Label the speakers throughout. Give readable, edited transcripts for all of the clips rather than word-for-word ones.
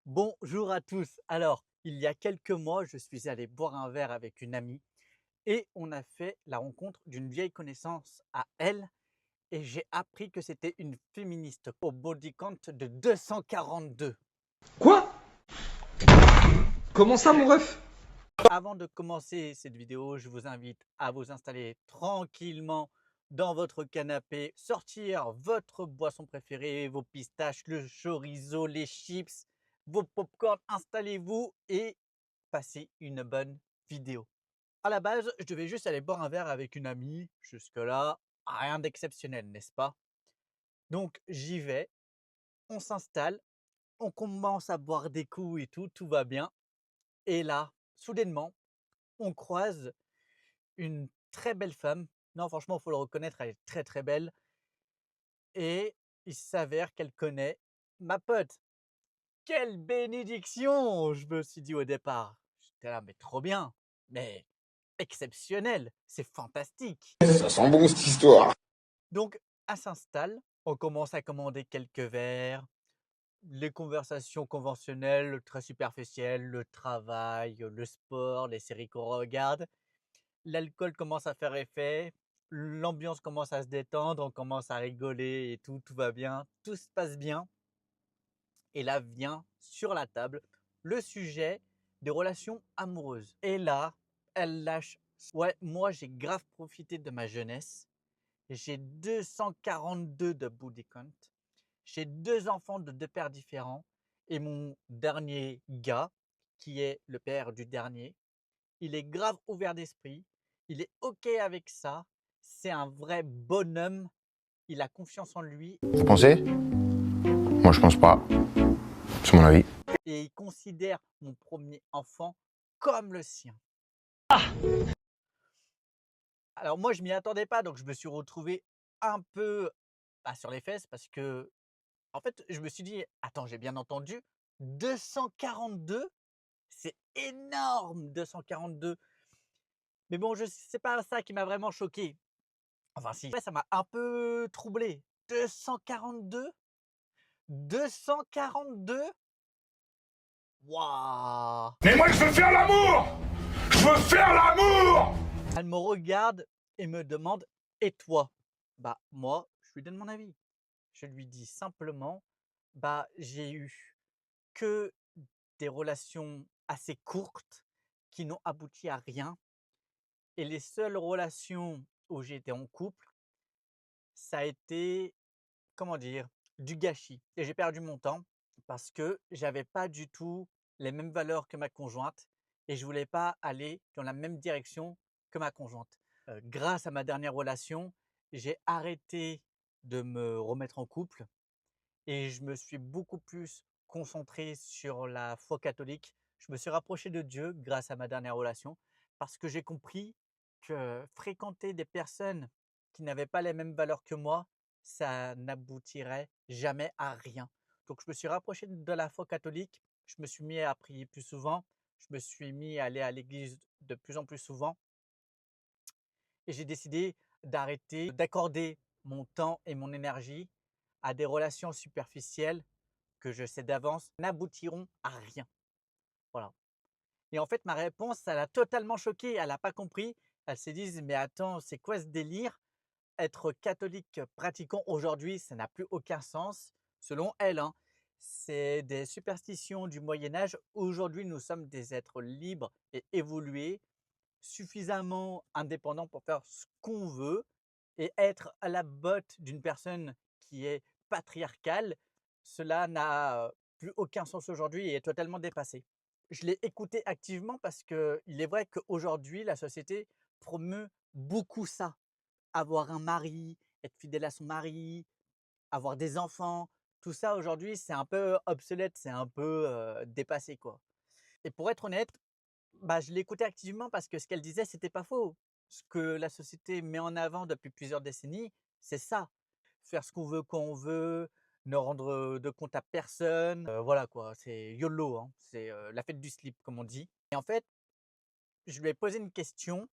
Speaker 1: Bonjour à tous. Alors, il y a quelques mois, je suis allé boire un verre avec une amie et on a fait la rencontre d'une vieille connaissance à elle et j'ai appris que c'était une féministe au body count de 242.
Speaker 2: Quoi? Comment ça, mon ref?
Speaker 1: Avant de commencer cette vidéo, je vous invite à vous installer tranquillement dans votre canapé, sortir votre boisson préférée, vos pistaches, le chorizo, les chips, vos popcorn, installez-vous et passez une bonne vidéo. À la base, je devais juste aller boire un verre avec une amie. Jusque-là, rien d'exceptionnel, n'est-ce pas? Donc, j'y vais, on s'installe, on commence à boire des coups et tout va bien. Et là, soudainement, on croise une très belle femme. Non, franchement, il faut le reconnaître, elle est très très belle. Et il s'avère qu'elle connaît ma pote. Quelle bénédiction! Je me suis dit au départ. J'étais là, mais trop bien, mais exceptionnel, c'est fantastique.
Speaker 3: Ça sent bon cette histoire.
Speaker 1: Donc, elle s'installe, on commence à commander quelques verres, les conversations conventionnelles, très superficielles, le travail, le sport, les séries qu'on regarde. L'alcool commence à faire effet, l'ambiance commence à se détendre, on commence à rigoler et tout va bien, tout se passe bien. Et là vient sur la table le sujet des relations amoureuses. Et là, elle lâche. Ouais, moi j'ai grave profité de ma jeunesse. J'ai 242 de body count. J'ai 2 enfants de 2 pères différents et mon dernier gars, qui est le père du dernier, il est grave ouvert d'esprit, il est OK avec ça, c'est un vrai bonhomme, il a confiance en lui
Speaker 3: Vous pensez? Moi je pense pas. C'est mon avis.
Speaker 1: et il considère mon premier enfant comme le sien. Alors moi, je m'y attendais pas, donc je me suis retrouvé un peu, sur les fesses parce que en fait, je me suis dit: «Attends, j'ai bien entendu, 242? C'est énorme 242!» Mais bon, je c'est pas ça qui m'a vraiment choqué. Enfin si, ouais, ça m'a un peu troublé. 242? 242? Waouh!
Speaker 4: Mais moi je veux faire l'amour. Je veux faire l'amour.
Speaker 1: Elle me regarde et me demande: «Et toi?» Bah, moi, je lui donne mon avis. Je lui dis simplement: «Bah, j'ai eu que des relations assez courtes qui n'ont abouti à rien et les seules relations où j'étais en couple, ça a été, comment dire? Du gâchis et j'ai perdu mon temps parce que j'avais pas du tout les mêmes valeurs que ma conjointe et je voulais pas aller dans la même direction que ma conjointe. Grâce à ma dernière relation, j'ai arrêté de me remettre en couple et je me suis beaucoup plus concentré sur la foi catholique. Je me suis rapproché de Dieu grâce à ma dernière relation parce que j'ai compris que fréquenter des personnes qui n'avaient pas les mêmes valeurs que moi, ça n'aboutirait jamais à rien. Donc je me suis rapproché de la foi catholique, je me suis mis à prier plus souvent, je me suis mis à aller à l'église de plus en plus souvent et j'ai décidé d'arrêter d'accorder mon temps et mon énergie à des relations superficielles que je sais d'avance n'aboutiront à rien. Voilà. Et en fait, ma réponse, ça l'a totalement choquée. Elle n'a pas compris. Elle s'est dit: «Mais attends, c'est quoi ce délire? Être catholique pratiquant aujourd'hui, ça n'a plus aucun sens», selon elle, hein. C'est des superstitions du Moyen Âge. Aujourd'hui, nous sommes des êtres libres et évolués, suffisamment indépendants pour faire ce qu'on veut et être à la botte d'une personne qui est patriarcale, cela n'a plus aucun sens aujourd'hui et est totalement dépassé. Je l'ai écouté activement parce qu'il est vrai qu'aujourd'hui, la société promeut beaucoup ça. Avoir un mari, être fidèle à son mari, avoir des enfants, tout ça aujourd'hui, c'est un peu obsolète, c'est un peu dépassé quoi. Et pour être honnête, bah, je l'écoutais activement parce que ce qu'elle disait, c'était pas faux. Ce que la société met en avant depuis plusieurs décennies, c'est ça. Faire ce qu'on veut quand on veut, ne rendre de compte à personne. Voilà quoi, c'est YOLO, hein. C'est la fête du slip, comme on dit. Et en fait, je lui ai posé une question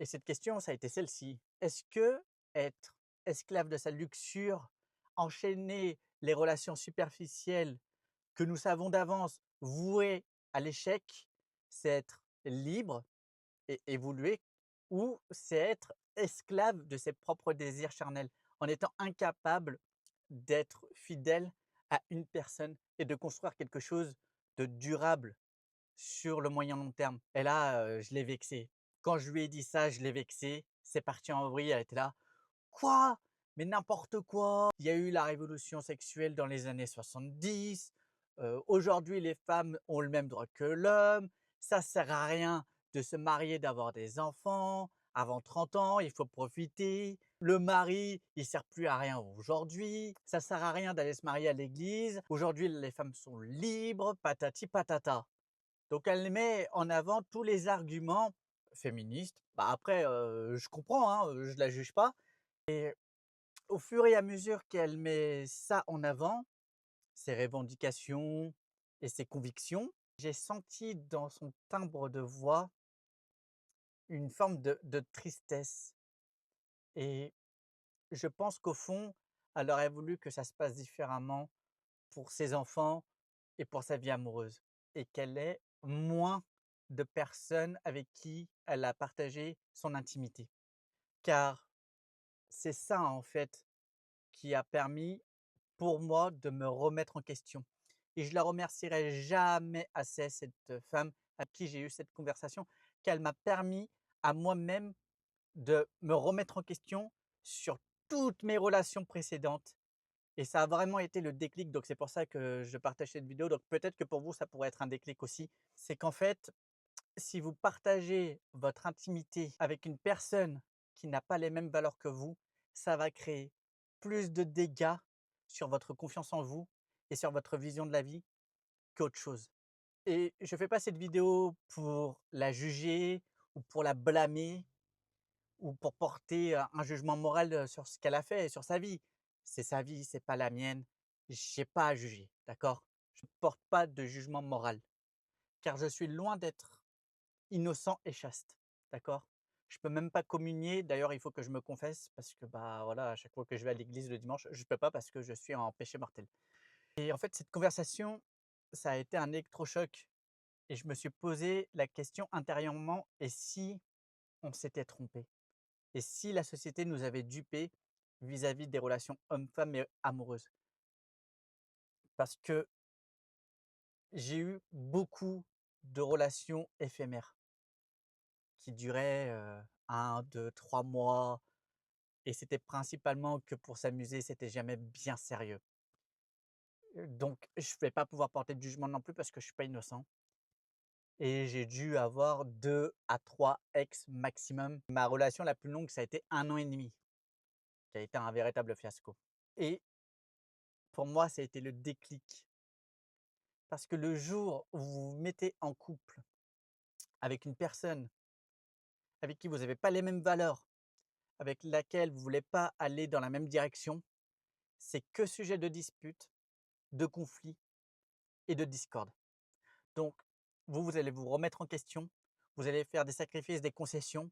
Speaker 1: et cette question, ça a été celle-ci. Est-ce que être esclave de sa luxure, enchaîner les relations superficielles que nous savons d'avance voué à l'échec, c'est être libre et évoluer, ou c'est être esclave de ses propres désirs charnels, en étant incapable d'être fidèle à une personne et de construire quelque chose de durable sur le moyen long terme. Et là, je l'ai vexée. Quand je lui ai dit ça, je l'ai vexée. C'est parti en vrille, elle était là: «Quoi? Mais n'importe quoi! Il y a eu la révolution sexuelle dans les années 70, aujourd'hui les femmes ont le même droit que l'homme, ça sert à rien de se marier, d'avoir des enfants avant 30 ans, il faut profiter. Le mari, il sert plus à rien aujourd'hui, ça sert à rien d'aller se marier à l'église. Aujourd'hui les femmes sont libres, patati patata». Donc elle met en avant tous les arguments féministes. Bah, après, je comprends, hein, je la juge pas. Au fur et à mesure qu'elle met ça en avant, ses revendications et ses convictions, j'ai senti dans son timbre de voix une forme de tristesse, et je pense qu'au fond, elle aurait voulu que ça se passe différemment pour ses enfants et pour sa vie amoureuse, et qu'elle ait moins de personnes avec qui elle a partagé son intimité. Car c'est ça, en fait, qui a permis pour moi de me remettre en question, et je la remercierai jamais assez, cette femme à qui j'ai eu cette conversation, qu'elle m'a permis à moi-même de me remettre en question sur toutes mes relations précédentes, et ça a vraiment été le déclic. Donc c'est pour ça que je partage cette vidéo, donc peut-être que pour vous ça pourrait être un déclic aussi. C'est qu'en fait, si vous partagez votre intimité avec une personne qui n'a pas les mêmes valeurs que vous, ça va créer plus de dégâts sur votre confiance en vous et sur votre vision de la vie qu'autre chose. Et je ne fais pas cette vidéo pour la juger ou pour la blâmer ou pour porter un jugement moral sur ce qu'elle a fait, sur sa vie. C'est sa vie, c'est pas la mienne. J'ai pas à juger, d'accord? Je ne porte pas de jugement moral, car je suis loin d'être innocent et chaste, d'accord? Je peux même pas communier. D'ailleurs, il faut que je me confesse parce que, bah, voilà, à chaque fois que je vais à l'église le dimanche, je peux pas parce que je suis en péché mortel. Et en fait, cette conversation, ça a été un électrochoc, et je me suis posé la question intérieurement: «Et si on s'était trompé? Et si la société nous avait dupés vis-à-vis des relations hommes-femmes et amoureuses?» Parce que j'ai eu beaucoup de relations éphémères qui duraient, 1, 2, 3 mois, et c'était principalement que pour s'amuser, c'était jamais bien sérieux. Donc je vais pas pouvoir porter de jugement non plus parce que je suis pas innocent, et j'ai dû avoir 2 à 3 ex maximum. Ma relation la plus longue, ça a été 1 an et demi, qui a été un véritable fiasco, et pour moi, ça a été le déclic. Parce que le jour où vous vous mettez en couple avec une personne avec qui vous n'avez pas les mêmes valeurs, avec laquelle vous ne voulez pas aller dans la même direction, c'est que sujet de dispute, de conflit et de discorde. Donc, vous allez vous remettre en question, vous allez faire des sacrifices, des concessions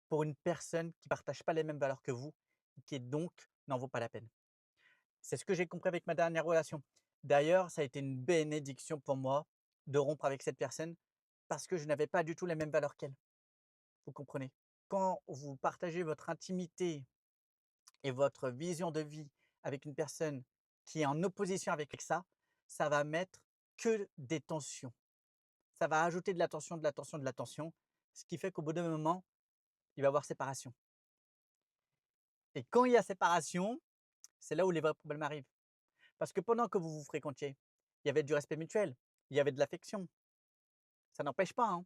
Speaker 1: pour une personne qui ne partage pas les mêmes valeurs que vous, qui donc n'en vaut pas la peine. C'est ce que j'ai compris avec ma dernière relation. D'ailleurs, ça a été une bénédiction pour moi de rompre avec cette personne parce que je n'avais pas du tout les mêmes valeurs qu'elle. Vous comprenez? Quand vous partagez votre intimité et votre vision de vie avec une personne qui est en opposition avec ça, ça va mettre que des tensions. Ça va ajouter de la tension, de la tension, de la tension, ce qui fait qu'au bout d'un moment, il va y avoir séparation. Et quand il y a séparation, c'est là où les vrais problèmes arrivent. Parce que pendant que vous vous fréquentiez, il y avait du respect mutuel, il y avait de l'affection. Ça n'empêche pas, hein.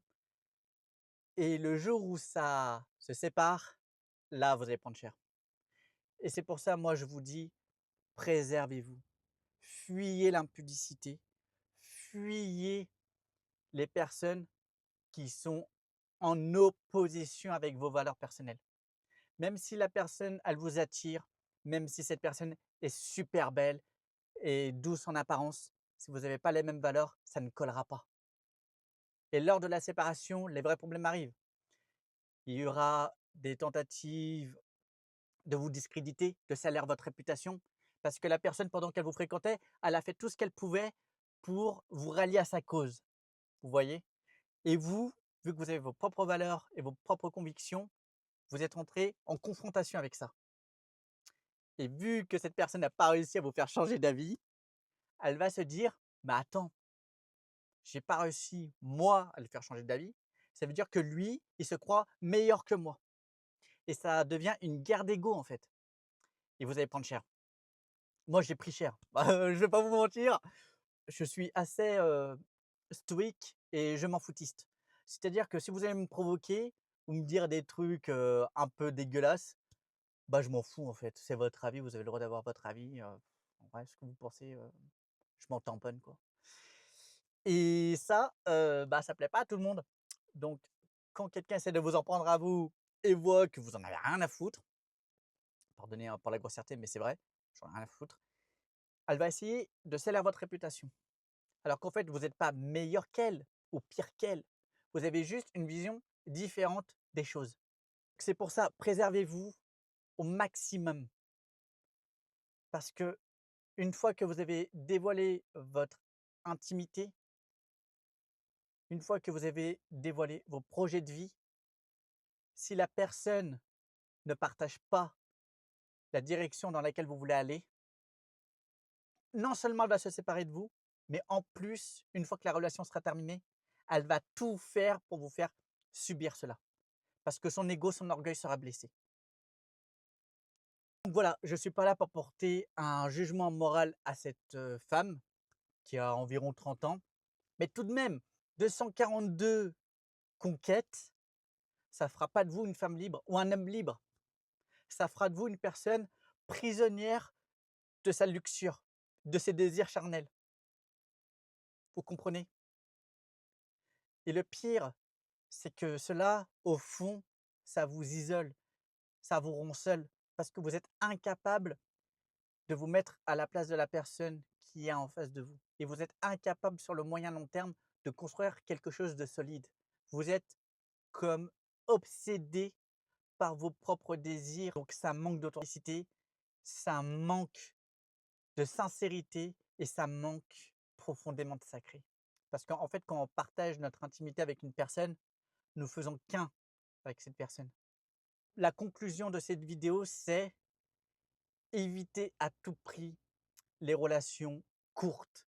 Speaker 1: Et le jour où ça se sépare, là, vous allez prendre cher. Et c'est pour ça, moi, je vous dis, préservez-vous. Fuyez l'impudicité. Fuyez les personnes qui sont en opposition avec vos valeurs personnelles. Même si la personne, elle vous attire, même si cette personne est super belle et douce en apparence, si vous n'avez pas les mêmes valeurs, ça ne collera pas. Et lors de la séparation, les vrais problèmes arrivent. Il y aura des tentatives de vous discréditer, de salir votre réputation, parce que la personne, pendant qu'elle vous fréquentait, elle a fait tout ce qu'elle pouvait pour vous rallier à sa cause, vous voyez? Et vous, vu que vous avez vos propres valeurs et vos propres convictions, vous êtes entrés en confrontation avec ça. Et vu que cette personne n'a pas réussi à vous faire changer d'avis, elle va se dire: «Mais attends, j'ai pas réussi moi à le faire changer d'avis, ça veut dire que lui, il se croit meilleur que moi» et ça devient une guerre d'ego en fait et vous allez prendre cher. Moi, j'ai pris cher. Je vais pas vous mentir, je suis assez, stoïque et je m'en foutiste. C'est-à-dire que si vous allez me provoquer ou me dire des trucs, un peu dégueulasses, bah, je m'en fous en fait. C'est votre avis, vous avez le droit d'avoir votre avis, en vrai ce que vous pensez, je m'en tamponne quoi et ça, bah, ça plaît pas à tout le monde. Donc quand quelqu'un essaie de vous en prendre à vous et voit que vous en avez rien à foutre, pardonnez, hein, pour la grossièreté, mais c'est vrai, j'en ai rien à foutre, elle va essayer de salir votre réputation. Alors qu'en fait, vous n'êtes pas meilleur qu'elle ou pire qu'elle. Vous avez juste une vision différente des choses. C'est pour ça, préservez-vous au maximum. Parce que une fois que vous avez dévoilé votre intimité, une fois que vous avez dévoilé vos projets de vie, si la personne ne partage pas la direction dans laquelle vous voulez aller, non seulement elle va se séparer de vous, mais en plus, une fois que la relation sera terminée, elle va tout faire pour vous faire subir cela. Parce que son ego, son orgueil sera blessé. Donc voilà, je ne suis pas là pour porter un jugement moral à cette femme qui a environ 30 ans, mais tout de même, 242 conquêtes, ça ne fera pas de vous une femme libre ou un homme libre. Ça fera de vous une personne prisonnière de sa luxure, de ses désirs charnels. Vous comprenez? Et le pire, c'est que cela, au fond, ça vous isole, ça vous rend seul, parce que vous êtes incapable de vous mettre à la place de la personne qui est en face de vous. Et vous êtes incapable sur le moyen long terme de construire quelque chose de solide. Vous êtes comme obsédé par vos propres désirs. Donc ça manque d'authenticité, ça manque de sincérité et ça manque profondément de sacré. Parce qu'en fait, quand on partage notre intimité avec une personne, nous faisons qu'un avec cette personne. La conclusion de cette vidéo, c'est éviter à tout prix les relations courtes.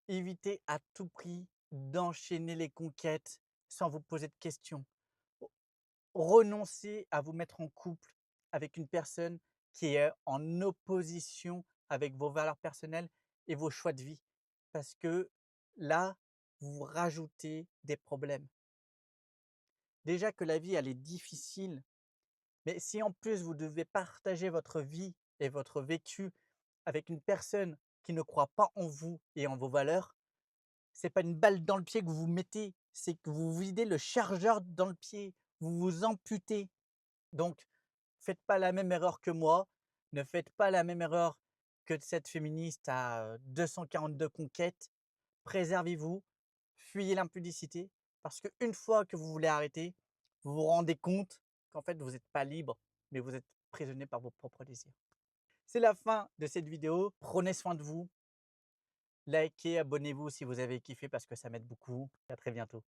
Speaker 1: Évitez à tout prix d'enchaîner les conquêtes sans vous poser de questions. Renoncez à vous mettre en couple avec une personne qui est en opposition avec vos valeurs personnelles et vos choix de vie. Parce que là, vous rajoutez des problèmes. Déjà que la vie, elle est difficile, mais si en plus vous devez partager votre vie et votre vécu avec une personne qui ne croit pas en vous et en vos valeurs, c'est pas une balle dans le pied que vous vous mettez, c'est que vous videz le chargeur dans le pied, vous vous amputez. Donc, faites pas la même erreur que moi, ne faites pas la même erreur que cette féministe à 242 conquêtes. Préservez-vous, fuyez l'impudicité, parce qu'une fois que vous voulez arrêter, vous vous rendez compte qu'en fait, vous n'êtes pas libre, mais vous êtes prisonnier par vos propres désirs. C'est la fin de cette vidéo. Prenez soin de vous. Likez, abonnez-vous si vous avez kiffé parce que ça m'aide beaucoup. À très bientôt.